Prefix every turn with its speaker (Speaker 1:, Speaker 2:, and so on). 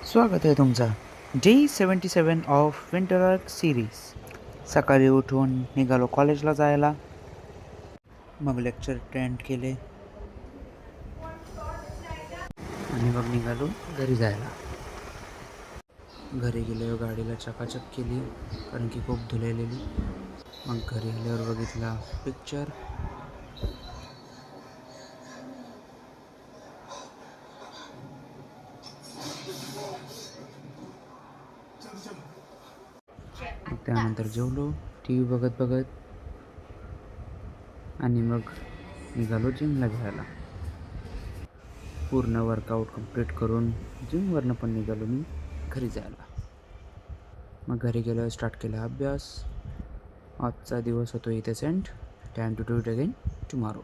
Speaker 1: स्वागत आहे तुमचा Day 77 of winter arc series. सकाळी उठून निघालो कॉलेजला जायला. मग लेक्चर अटेंड केले आणि मग निघालो घरी जायला. घरी गेल्यावर गाडीला चकाचक केली कारण की खूप धुलेलेली. मग घरी आल्यावर बघितला पिक्चर. मग त्यानंतर जेवलो टी व्ही बघत बघत आणि मग निघालो जिमला घ्यायला. पूर्ण वर्कआउट कंप्लीट करून जिमवरनं पण निघालो मी घरी जायला. मग घरी गेल्यावर स्टार्ट केला अभ्यास. आजचा दिवस होतो इथे सेंट. Time to do it again tomorrow.